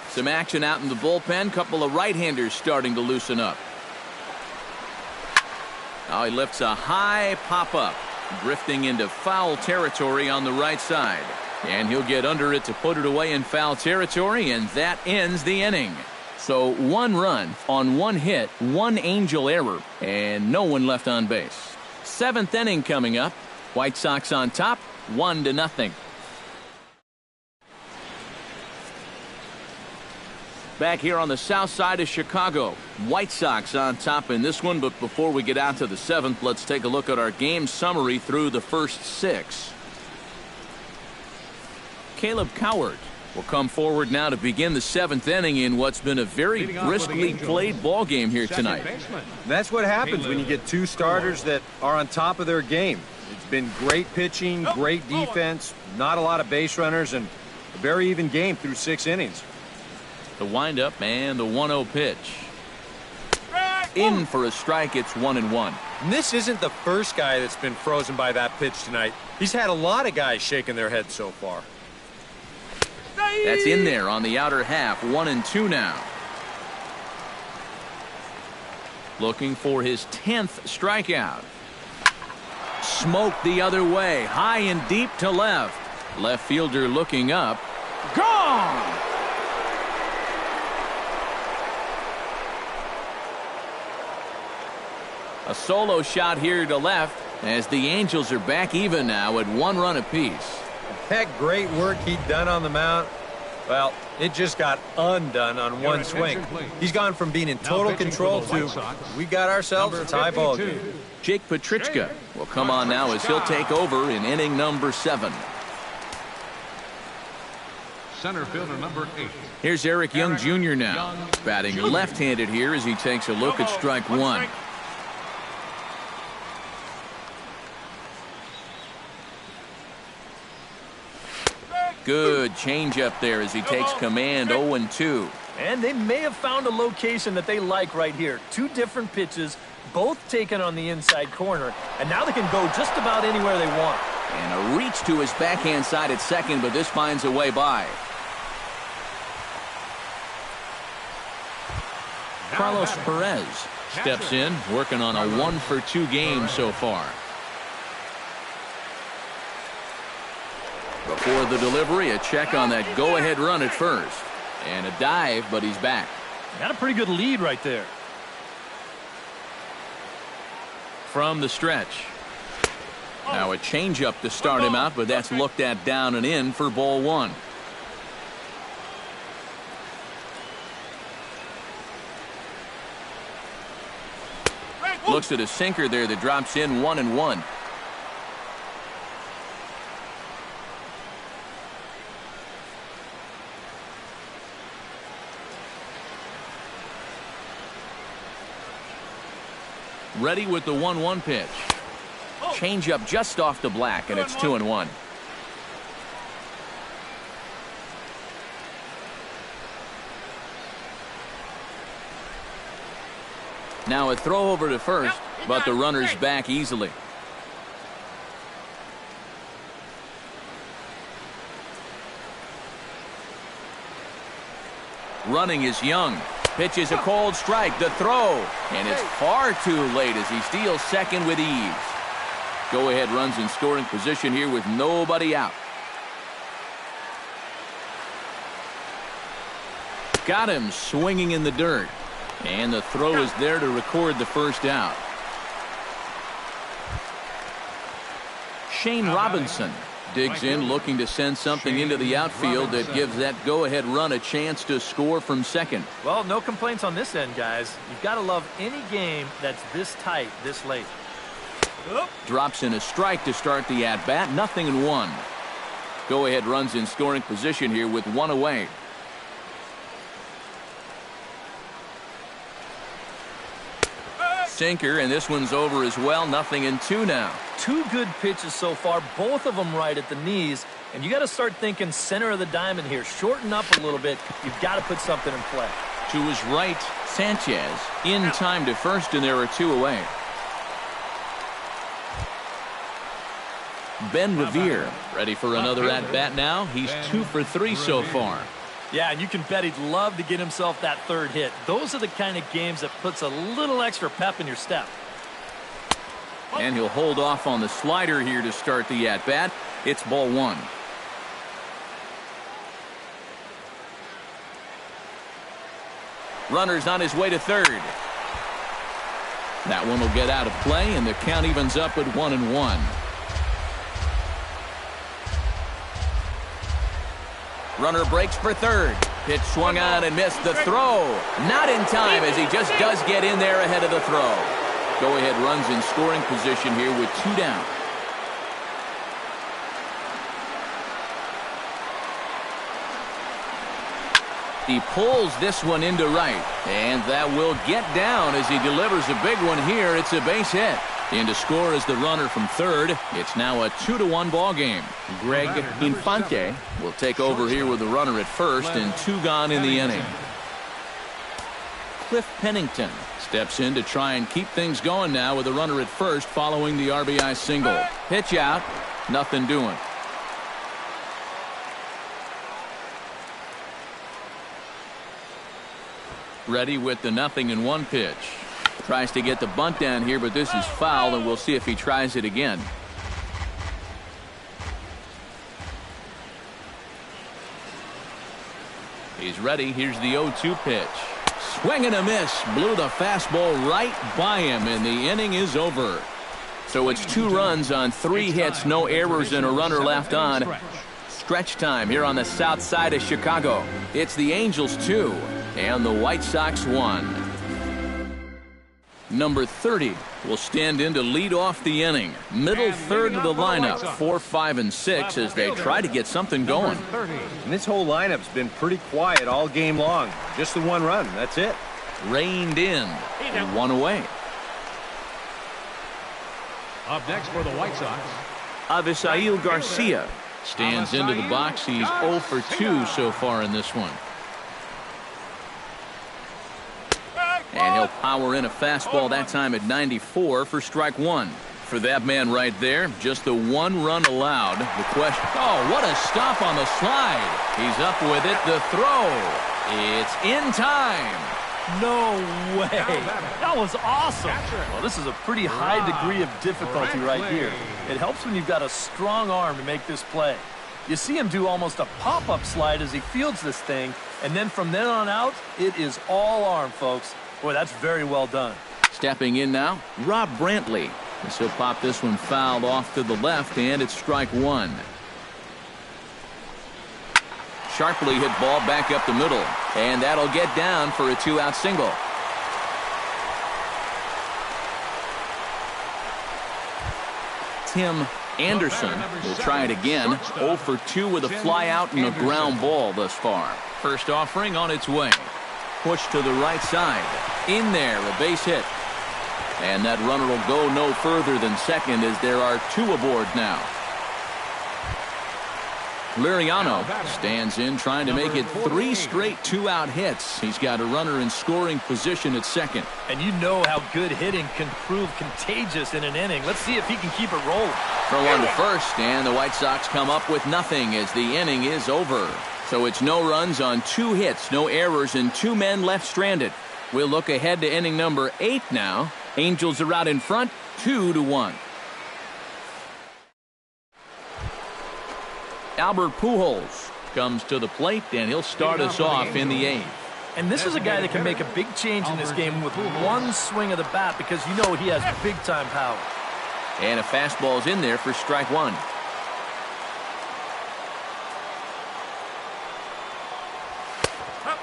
Some action out in the bullpen. Couple of right-handers starting to loosen up. Now he lifts a high pop-up, drifting into foul territory on the right side. And he'll get under it to put it away in foul territory, and that ends the inning. So 1 run on 1 hit, 1 Angel error, and no one left on base. 7th inning coming up. White Sox on top, 1-0. Back here on the south side of Chicago, White Sox on top in this one. But before we get out to the 7th, let's take a look at our game summary through the first 6. Caleb Cowart will come forward now to begin the 7th inning in what's been a very briskly played ball game here tonight. That's what happens when you get 2 starters that are on top of their game. It's been great pitching, great defense, not a lot of base runners, and a very even game through 6 innings. The windup and the 1-0 pitch. In for a strike. It's 1-1. And this isn't the first guy that's been frozen by that pitch tonight. He's had a lot of guys shaking their heads so far. That's in there on the outer half. 1-2 now. Looking for his 10th strikeout. Smoked the other way. High and deep to left. Left fielder looking up. Gone! A solo shot here to left as the Angels are back even now at 1 run apiece. That great work he'd done on the mound, well, it just got undone on 1 swing. He's gone from being in total control to we got ourselves a tie ball game. Jake Petrichka will come on now as he'll take over in inning number 7. Center fielder number 8. Here's Eric Young Jr. now, batting left-handed here as he takes a look at strike 1. Good changeup there as he takes command. 0-2. And they may have found a location that they like right here. 2 different pitches, both taken on the inside corner, and now they can go just about anywhere they want. And a reach to his backhand side at second, but this finds a way by. Carlos Perez steps in, working on a 1 for 2 game so far. Before the delivery, a check on that go-ahead run at first. And a dive, but he's back. Got a pretty good lead right there. From the stretch. Now a changeup to start him out, but that's looked at down and in for ball 1. Looks at a sinker there that drops in. 1-1. Ready with the 1-1 pitch. Changeup just off the black, and it's 2-1. Now a throw over to first, but the runner's back easily. Running is Young. Pitches a cold strike. The throw. And it's far too late as he steals second with ease. Go-ahead runs in scoring position here with nobody out. Got him swinging in the dirt. And the throw is there to record the first out. Shane Robinson digs in, looking to send something into the outfield that gives that go-ahead run a chance to score from second. Well, no complaints on this end, guys. You've got to love any game that's this tight, this late. Drops in a strike to start the at-bat. 0-1. Go-ahead runs in scoring position here with one away. Sinker, and this one's over as well. 0-2 now. Two good pitches so far, both of them right at the knees, and you got to start thinking center of the diamond here. Shorten up a little bit. You've got to put something in play. To his right, Sanchez in time to first, and there are two away. Ben Revere ready for another at-bat now. He's 2 for 3 so far. Yeah, and you can bet he'd love to get himself that third hit. Those are the kind of games that puts a little extra pep in your step. And he'll hold off on the slider here to start the at-bat. It's ball one. Runner's on his way to third. That one will get out of play, and the count evens up at 1-1. Runner breaks for third. Pitch swung on and missed. The throw. Not in time, as he just does get in there ahead of the throw. Go-ahead runs in scoring position here with 2 down. He pulls this one into right, and that will get down as he delivers a big one here. It's a base hit. In to score is the runner from third. It's now a 2-1 ball game. Greg Infante will take over here with the runner at first, and 2 gone in the inning. Cliff Pennington steps in to try and keep things going now with the runner at first following the RBI single. Pitch out. Nothing doing. Ready with the 0-1 pitch. Tries to get the bunt down here, but this is foul, and we'll see if he tries it again. He's ready. Here's the 0-2 pitch. Swing and a miss. Blew the fastball right by him, and the inning is over. So it's 2 runs on 3 hits, no errors, and a runner left on. Stretch time here on the south side of Chicago. It's the Angels 2 and the White Sox 1. Number 30 will stand in to lead off the inning. Middle third of the lineup, 4, 5, and 6 as they try to get something going. And this whole lineup's been pretty quiet all game long. Just the 1 run. That's it. Reined in. 1 away. Up next for the White Sox, Avisail Garcia stands into the box. He's 0 for 2 so far in this one. And he'll power in a fastball that time at 94 for strike 1. For that man right there, just the 1 run allowed. The question, oh, what a stop on the slide. He's up with it. The throw. It's in time. No way. That was awesome. Well, this is a pretty high degree of difficulty right here. It helps when you've got a strong arm to make this play. You see him do almost a pop-up slide as he fields this thing, and then from then on out, it is all arm, folks. Boy, that's very well done. Stepping in now, Rob Brantley. And so pop this one fouled off to the left, and it's strike 1. Sharply hit ball back up the middle, and that'll get down for a 2-out single. Tim Anderson will try it again. 0 for 2 with a fly out and a ground ball thus far. First offering on its way. Push to the right side. In there, a base hit. And that runner will go no further than second as there are 2 aboard now. Liriano stands in trying to make it 3 straight 2-out hits. He's got a runner in scoring position at second. And you know how good hitting can prove contagious in an inning. Let's see if he can keep it rolling. Throw on to first, and the White Sox come up with nothing as the inning is over. So it's no runs on 2 hits, no errors, and 2 men left stranded. We'll look ahead to inning number 8 now. Angels are out in front, 2-1. Albert Pujols comes to the plate, and he'll start us off in the 8th. And this is a guy that can make a big change in this game with one swing of the bat because you know he has big-time power. And a fastball's in there for strike 1.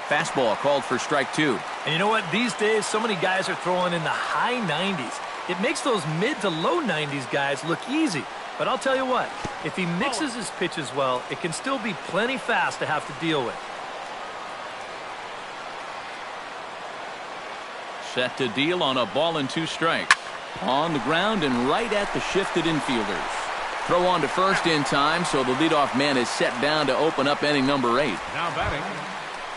Fastball called for strike 2. And you know what? These days, so many guys are throwing in the high 90s. It makes those mid to low 90s guys look easy. But I'll tell you what, if he mixes his pitches well, it can still be plenty fast to have to deal with. Set to deal on a ball and 2 strikes. On the ground and right at the shifted infielders. Throw on to first in time, so the leadoff man is set down to open up inning number 8. Now batting,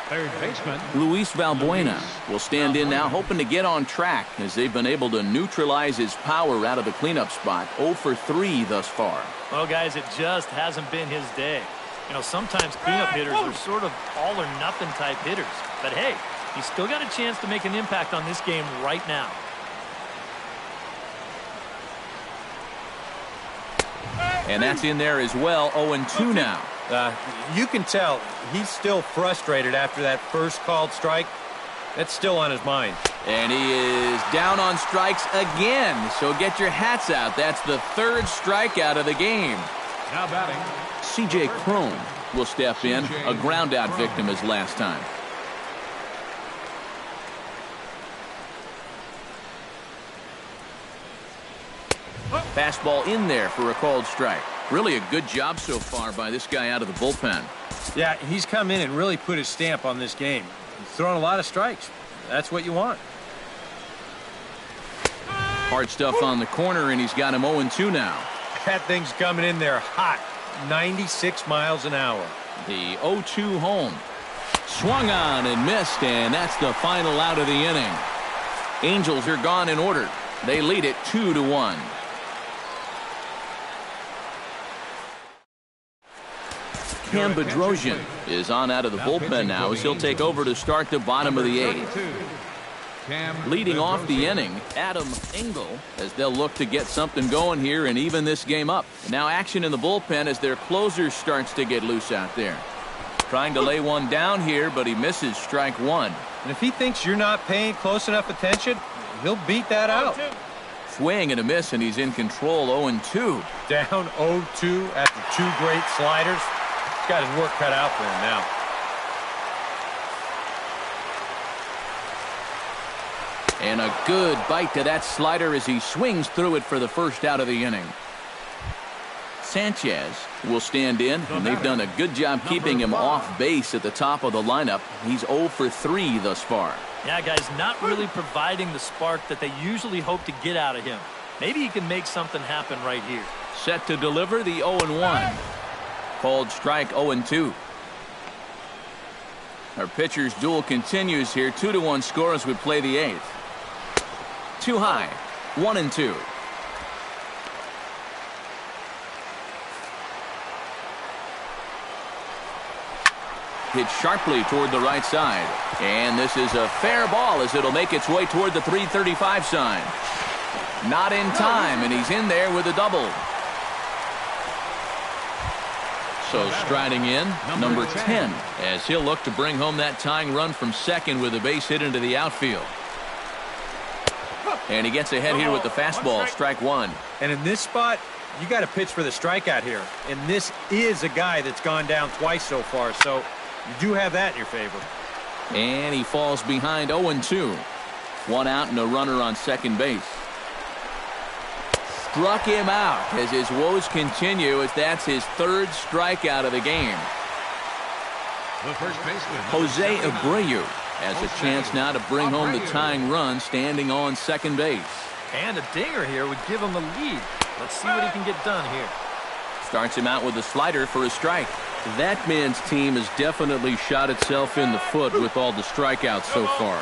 third baseman Luis Valbuena will stand in now, hoping to get on track as they've been able to neutralize his power out of the cleanup spot. 0 for 3 thus far. Well, guys, it just hasn't been his day. You know, sometimes cleanup hitters are sort of all or nothing type hitters. But hey, he's still got a chance to make an impact on this game right now. And that's in there as well. 0-2 now. You can tell he's still frustrated after that first called strike. That's still on his mind. And he is down on strikes again. So get your hats out. That's the 3rd strikeout of the game. now batting. C.J. Cron will step in. A ground out victim as last time. Fastball in there for a called strike. Really a good job so far by this guy out of the bullpen. Yeah, he's come in and really put his stamp on this game. He's thrown a lot of strikes. That's what you want. Hard stuff on the corner, and he's got him 0-2 now. That thing's coming in there hot. 96 miles an hour. The 0-2 home. Swung on and missed, and that's the final out of the inning. Angels are gone in order. They lead it 2-1. Cam Bedrosian is on out of the bullpen now as he'll take over to start the bottom of the 8th. Leading off the inning, Adam Engel, as they'll look to get something going here and even this game up. Now action in the bullpen as their closer starts to get loose out there. Trying to lay one down here, but he misses strike 1. And if he thinks you're not paying close enough attention, he'll beat that out. Swing and a miss, and he's in control. 0-2. Down 0-2 after 2 great sliders. He's got his work cut out for him now. And a good bite to that slider as he swings through it for the first out of the inning. Sanchez will stand in, and they've done a good job keeping him off base at the top of the lineup. He's 0 for 3 thus far. Yeah, guys, not really providing the spark that they usually hope to get out of him. Maybe he can make something happen right here. Set to deliver the 0-1. Called strike 0-2. Our pitcher's duel continues here. 2-1 score as we play the 8th. Too high. 1-2. Hit sharply toward the right side. And this is a fair ball as it'll make its way toward the 335 sign. Not in time, and he's in there with a double. So striding in, number 10, as he'll look to bring home that tying run from second with a base hit into the outfield. And he gets ahead here with the fastball, strike 1. And in this spot, you got to pitch for the strikeout here. And this is a guy that's gone down twice so far, so you do have that in your favor. And he falls behind 0-2. 1 out and a runner on second base. Struck him out as his woes continue as that's his 3rd strikeout of the game. The first baseman, Jose Abreu has a chance now to bring home the tying run standing on second base. And a dinger here would give him the lead. Let's see what he can get done here. Starts him out with a slider for a strike. That man's team has definitely shot itself in the foot with all the strikeouts so far.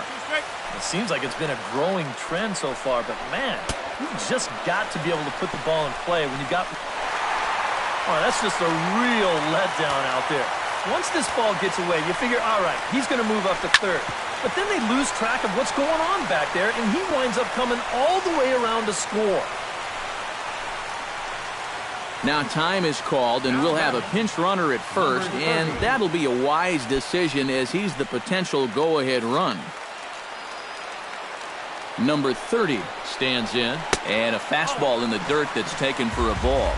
It seems like it's been a growing trend so far, but man, you've just got to be able to put the ball in play when you got... Oh, that's just a real letdown out there. Once this ball gets away, you figure, all right, he's going to move up to third. But then they lose track of what's going on back there, and he winds up coming all the way around to score. Now time is called, and we'll have a pinch runner at first, and that'll be a wise decision as he's the potential go-ahead run. Number 30 stands in, and a fastball in the dirt that's taken for a ball.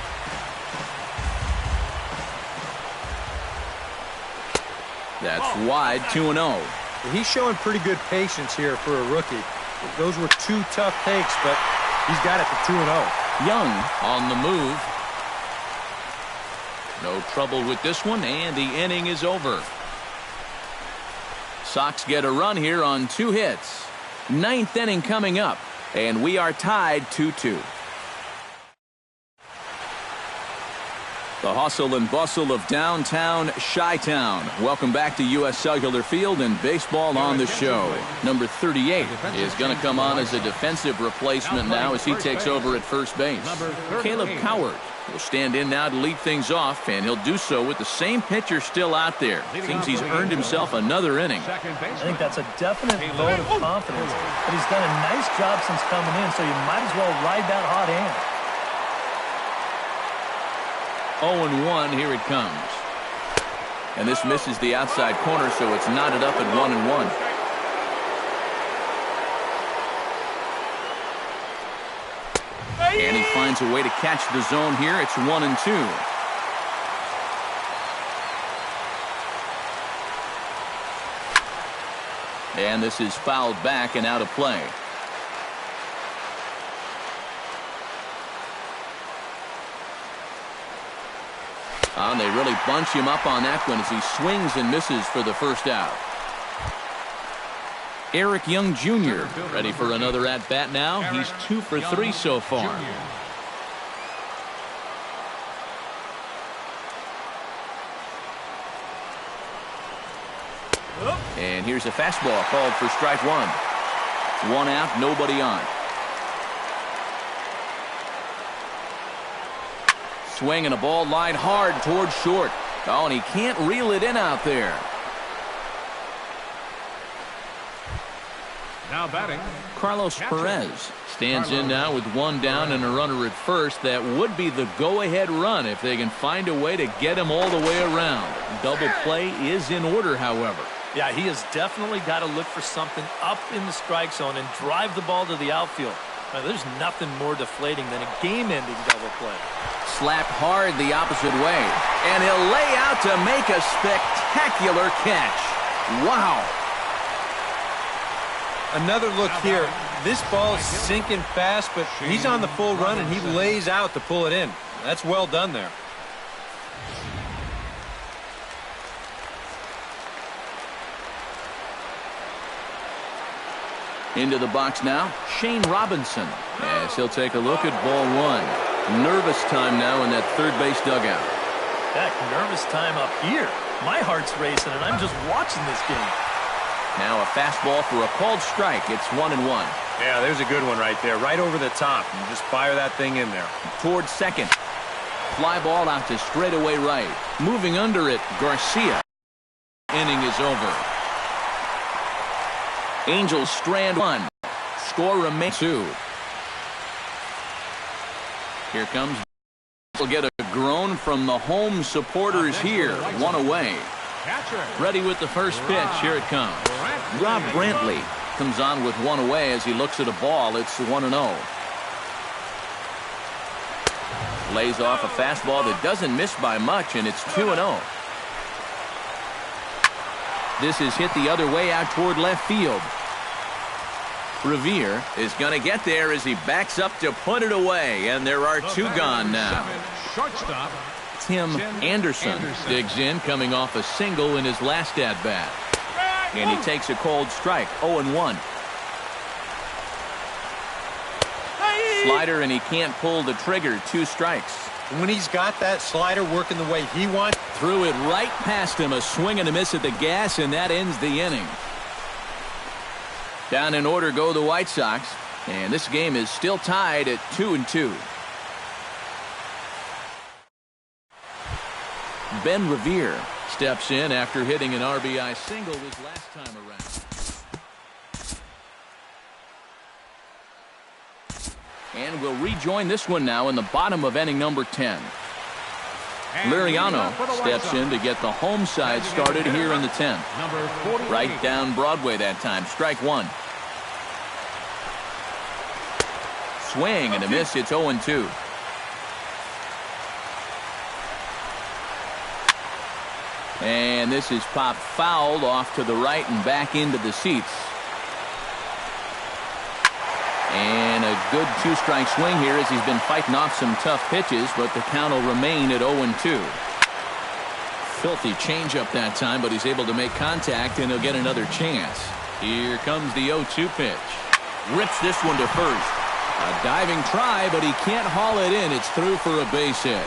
That's wide, 2-0. He's showing pretty good patience here for a rookie. Those were two tough takes, but he's got it for 2-0. Young on the move. No trouble with this one, and the inning is over. Sox get a run here on 2 hits. 9th inning coming up, and we are tied 2-2. The hustle and bustle of downtown Chi-Town. Welcome back to U.S. Cellular Field and baseball on the show. Number 38 is going to come on as a defensive replacement now as he takes over at first base. Caleb Coward will stand in now to lead things off, and he'll do so with the same pitcher still out there. Seems he's earned himself another inning. I think that's a definite vote of confidence, but he's done a nice job since coming in, so you might as well ride that hot hand. 0-1, here it comes. And this misses the outside corner, so it's knotted up at 1-1. And he finds a way to catch the zone here. It's 1-2. And this is fouled back and out of play. And they really bunch him up on that one as he swings and misses for the first out. Eric Young Jr. ready for another at-bat now. He's 2 for 3 so far. And here's a fastball called for strike 1. 1 out, nobody on. Swing and a ball lined hard towards short. Oh, and he can't reel it in out there. Now batting, Carlos Perez stands in now with 1 down and a runner at first. That would be the go-ahead run if they can find a way to get him all the way around. Double play is in order, however. Yeah, he has definitely got to look for something up in the strike zone and drive the ball to the outfield. Now, there's nothing more deflating than a game-ending double play. Slapped hard the opposite way, and he'll lay out to make a spectacular catch. Wow. Another look here. This ball's sinking fast, but he's on the full run, and he lays out to pull it in. That's well done there. Into the box now, Shane Robinson, as he'll take a look at ball 1. Nervous time now in that third base dugout. Heck, nervous time up here. My heart's racing, and I'm just watching this game. Now a fastball for a called strike. It's 1-1. Yeah, there's a good one right there, right over the top. And just fire that thing in there. Towards second. Fly ball out to straightaway right. Moving under it, Garcia. Inning is over. Angels strand 1. Score remains 2. Here comes. We'll get a groan from the home supporters here. 1 away. Ready with the first pitch. Here it comes. Rob Brantley comes on with 1 away as he looks at a ball. It's 1-0. Lays off a fastball that doesn't miss by much, and it's 2-0. This is hit the other way out toward left field. Revere is going to get there as he backs up to put it away, and there are 2 gone now. Shortstop Tim Anderson digs in, coming off a single in his last at-bat. And he takes a cold strike, 0-1. Slider, and he can't pull the trigger, 2 strikes. And when he's got that slider working the way he wants. Threw it right past him. A swing and a miss at the gas, and that ends the inning. Down in order go the White Sox. And this game is still tied at 2-2. Ben Revere steps in after hitting an RBI single his last time around. And we'll rejoin this one now in the bottom of inning number 10. Liriano steps in to get the home side started here in the 10th. Right down Broadway that time. Strike one. Swing and a miss. It's 0-2. And this is popped fouled off to the right and back into the seats. And a good two-strike swing here as he's been fighting off some tough pitches, but the count will remain at 0-2. Filthy changeup that time, but he's able to make contact, and he'll get another chance. Here comes the 0-2 pitch. Rips this one to first. A diving try, but he can't haul it in. It's through for a base hit.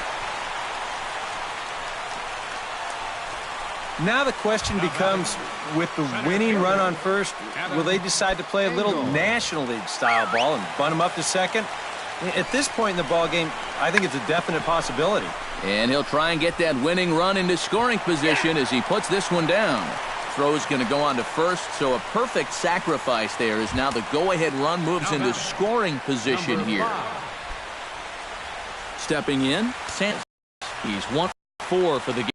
Now the question becomes, with the winning run on first, will they decide to play a little National League style ball and bunt him up to second? At this point in the ball game, I think it's a definite possibility. And he'll try and get that winning run into scoring position as he puts this one down. Throw's going to go on to first, so a perfect sacrifice there as now the go-ahead run moves into scoring position here. Stepping in, Santos. He's 1-4 for the game.